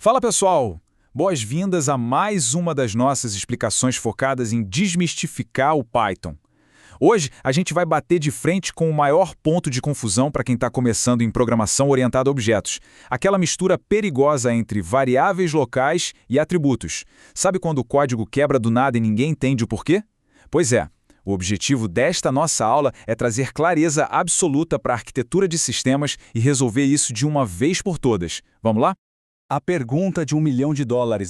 Fala pessoal, boas-vindas a mais uma das nossas explicações focadas em desmistificar o Python. Hoje a gente vai bater de frente com o maior ponto de confusão para quem está começando em programação orientada a objetos, aquela mistura perigosa entre variáveis locais e atributos. Sabe quando o código quebra do nada e ninguém entende o porquê? Pois é. O objetivo desta nossa aula é trazer clareza absoluta para a arquitetura de sistemas e resolver isso de uma vez por todas. Vamos lá? A pergunta de $1 milhão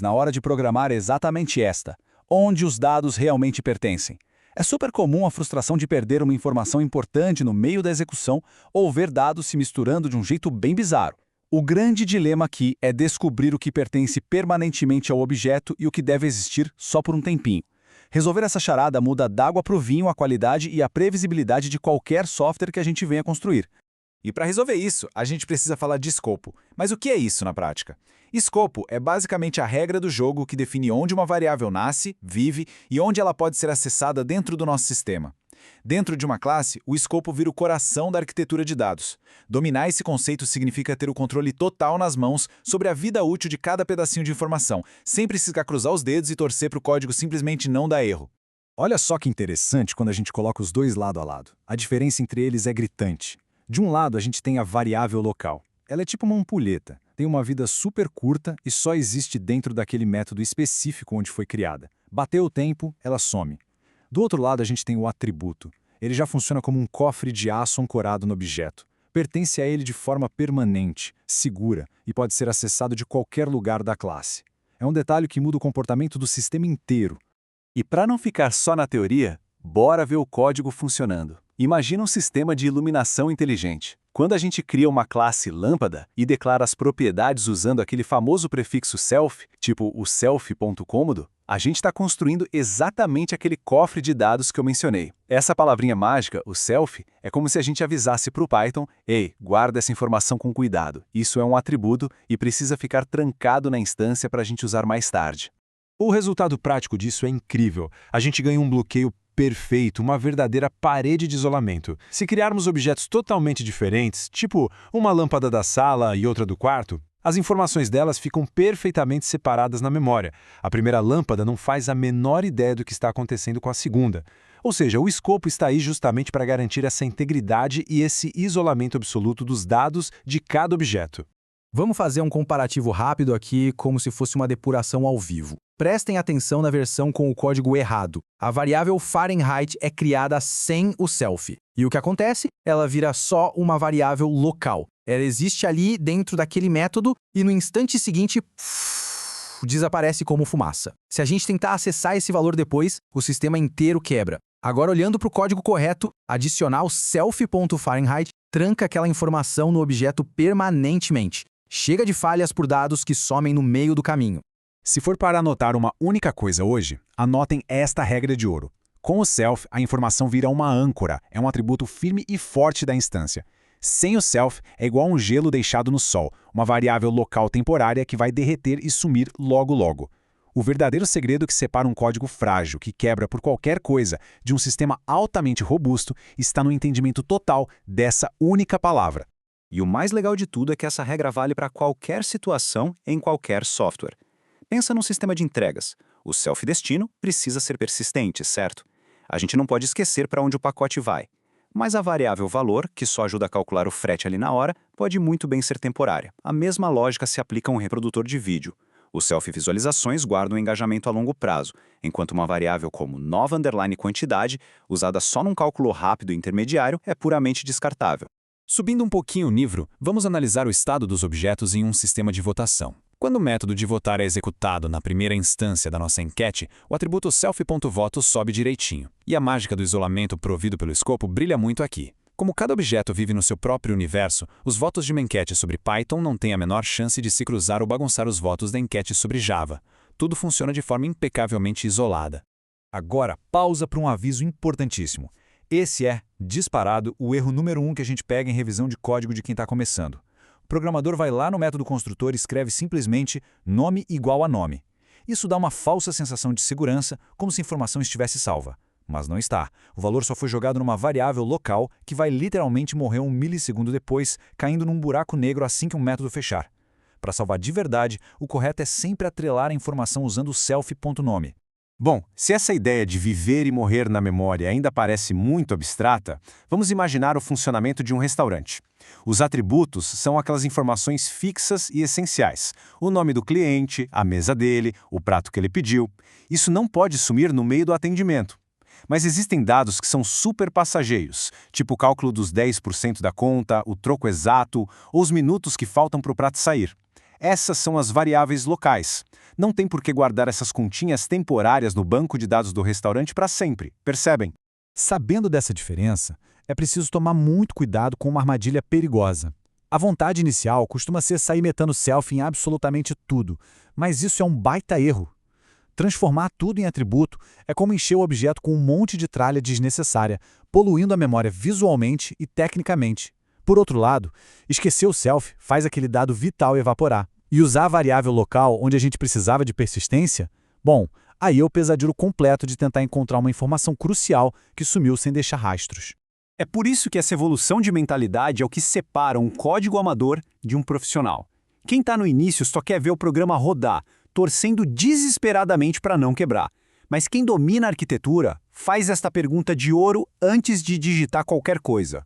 na hora de programar é exatamente esta: onde os dados realmente pertencem? É super comum a frustração de perder uma informação importante no meio da execução ou ver dados se misturando de um jeito bem bizarro. O grande dilema aqui é descobrir o que pertence permanentemente ao objeto e o que deve existir só por um tempinho. Resolver essa charada muda d'água para o vinho a qualidade e a previsibilidade de qualquer software que a gente venha construir. E para resolver isso, a gente precisa falar de escopo. Mas o que é isso na prática? Escopo é basicamente a regra do jogo que define onde uma variável nasce, vive e onde ela pode ser acessada dentro do nosso sistema. Dentro de uma classe, o escopo vira o coração da arquitetura de dados. Dominar esse conceito significa ter o controle total nas mãos sobre a vida útil de cada pedacinho de informação, sem precisar cruzar os dedos e torcer para o código simplesmente não dar erro. Olha só que interessante quando a gente coloca os dois lado a lado. A diferença entre eles é gritante. De um lado, a gente tem a variável local. Ela é tipo uma ampulheta, tem uma vida super curta e só existe dentro daquele método específico onde foi criada. Bateu o tempo, ela some. Do outro lado, a gente tem o atributo. Ele já funciona como um cofre de aço ancorado no objeto. Pertence a ele de forma permanente, segura e pode ser acessado de qualquer lugar da classe. É um detalhe que muda o comportamento do sistema inteiro. E para não ficar só na teoria, bora ver o código funcionando. Imagina um sistema de iluminação inteligente. Quando a gente cria uma classe lâmpada e declara as propriedades usando aquele famoso prefixo self, tipo o self.cômodo, a gente está construindo exatamente aquele cofre de dados que eu mencionei. Essa palavrinha mágica, o self, é como se a gente avisasse para o Python: ei, guarda essa informação com cuidado, isso é um atributo e precisa ficar trancado na instância para a gente usar mais tarde. O resultado prático disso é incrível. A gente ganha um bloqueio perfeito, uma verdadeira parede de isolamento. Se criarmos objetos totalmente diferentes, tipo uma lâmpada da sala e outra do quarto, as informações delas ficam perfeitamente separadas na memória. A primeira lâmpada não faz a menor ideia do que está acontecendo com a segunda. Ou seja, o escopo está aí justamente para garantir essa integridade e esse isolamento absoluto dos dados de cada objeto. Vamos fazer um comparativo rápido aqui, como se fosse uma depuração ao vivo. Prestem atenção na versão com o código errado. A variável Fahrenheit é criada sem o self. E o que acontece? Ela vira só uma variável local. Ela existe ali dentro daquele método e no instante seguinte desaparece como fumaça. Se a gente tentar acessar esse valor depois, o sistema inteiro quebra. Agora, olhando para o código correto, adicionar o self.Fahrenheit tranca aquela informação no objeto permanentemente. Chega de falhas por dados que somem no meio do caminho. Se for para anotar uma única coisa hoje, anotem esta regra de ouro. Com o self, a informação vira uma âncora, é um atributo firme e forte da instância. Sem o self, é igual a um gelo deixado no sol, uma variável local temporária que vai derreter e sumir logo logo. O verdadeiro segredo que separa um código frágil, que quebra por qualquer coisa, de um sistema altamente robusto, está no entendimento total dessa única palavra. E o mais legal de tudo é que essa regra vale para qualquer situação em qualquer software. Pensa num sistema de entregas. O self-destino precisa ser persistente, certo? A gente não pode esquecer para onde o pacote vai. Mas a variável valor, que só ajuda a calcular o frete ali na hora, pode muito bem ser temporária. A mesma lógica se aplica a um reprodutor de vídeo. Os self-visualizações guardam o engajamento a longo prazo, enquanto uma variável como nova_quantidade, usada só num cálculo rápido e intermediário, é puramente descartável. Subindo um pouquinho o nível, vamos analisar o estado dos objetos em um sistema de votação. Quando o método de votar é executado na primeira instância da nossa enquete, o atributo self.voto sobe direitinho. E a mágica do isolamento provido pelo escopo brilha muito aqui. Como cada objeto vive no seu próprio universo, os votos de uma enquete sobre Python não têm a menor chance de se cruzar ou bagunçar os votos da enquete sobre Java. Tudo funciona de forma impecavelmente isolada. Agora, pausa para um aviso importantíssimo. Esse é, disparado, o erro número 1 que a gente pega em revisão de código de quem está começando. O programador vai lá no método construtor e escreve simplesmente nome igual a nome. Isso dá uma falsa sensação de segurança, como se a informação estivesse salva. Mas não está. O valor só foi jogado numa variável local que vai literalmente morrer 1 milissegundo depois, caindo num buraco negro assim que um método fechar. para salvar de verdade, o correto é sempre atrelar a informação usando o selfie.nome. Bom, se essa ideia de viver e morrer na memória ainda parece muito abstrata, vamos imaginar o funcionamento de um restaurante. Os atributos são aquelas informações fixas e essenciais. O nome do cliente, a mesa dele, o prato que ele pediu. Isso não pode sumir no meio do atendimento. Mas existem dados que são super passageiros, tipo o cálculo dos 10% da conta, o troco exato ou os minutos que faltam para o prato sair. Essas são as variáveis locais. Não tem por que guardar essas continhas temporárias no banco de dados do restaurante para sempre, percebem? Sabendo dessa diferença, é preciso tomar muito cuidado com uma armadilha perigosa. A vontade inicial costuma ser sair metendo selfie em absolutamente tudo, mas isso é um baita erro. Transformar tudo em atributo é como encher o objeto com um monte de tralha desnecessária, poluindo a memória visualmente e tecnicamente. Por outro lado, esquecer o selfie faz aquele dado vital evaporar. E usar a variável local onde a gente precisava de persistência? Bom, aí é o pesadelo completo de tentar encontrar uma informação crucial que sumiu sem deixar rastros. É por isso que essa evolução de mentalidade é o que separa um código amador de um profissional. Quem está no início só quer ver o programa rodar, torcendo desesperadamente para não quebrar. Mas quem domina a arquitetura faz esta pergunta de ouro antes de digitar qualquer coisa.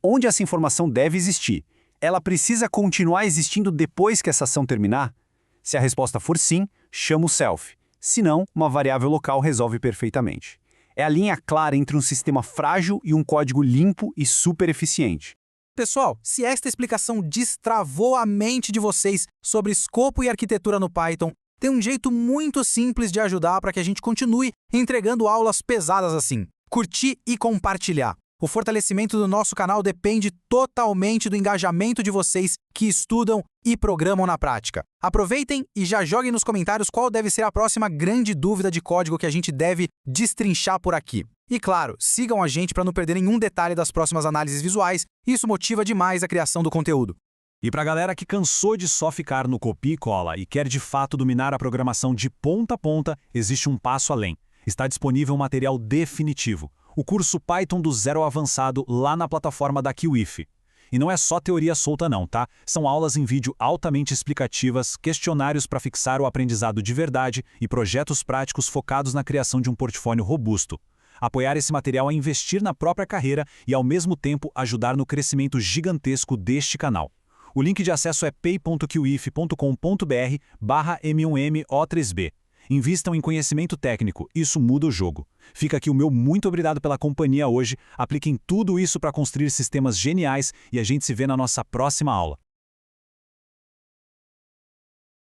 Onde essa informação deve existir? Ela precisa continuar existindo depois que essa ação terminar? Se a resposta for sim, chama o selfie. Se não, uma variável local resolve perfeitamente. É a linha clara entre um sistema frágil e um código limpo e super eficiente. Pessoal, se esta explicação destravou a mente de vocês sobre escopo e arquitetura no Python, tem um jeito muito simples de ajudar para que a gente continue entregando aulas pesadas assim. Curtir e compartilhar. O fortalecimento do nosso canal depende totalmente do engajamento de vocês que estudam e programam na prática. Aproveitem e já joguem nos comentários qual deve ser a próxima grande dúvida de código que a gente deve destrinchar por aqui. E claro, sigam a gente para não perder nenhum detalhe das próximas análises visuais, isso motiva demais a criação do conteúdo. E para a galera que cansou de só ficar no copia e cola e quer de fato dominar a programação de ponta a ponta, existe um passo além. Está disponível um material definitivo. O curso Python do Zero ao Avançado lá na plataforma da Kiwif. E não é só teoria solta não, tá? São aulas em vídeo altamente explicativas, questionários para fixar o aprendizado de verdade e projetos práticos focados na criação de um portfólio robusto. Apoiar esse material é investir na própria carreira e, ao mesmo tempo, ajudar no crescimento gigantesco deste canal. O link de acesso é pay.kiwif.com.br/m1mo3b. Invistam em conhecimento técnico, isso muda o jogo. Fica aqui o meu muito obrigado pela companhia hoje, apliquem tudo isso para construir sistemas geniais e a gente se vê na nossa próxima aula.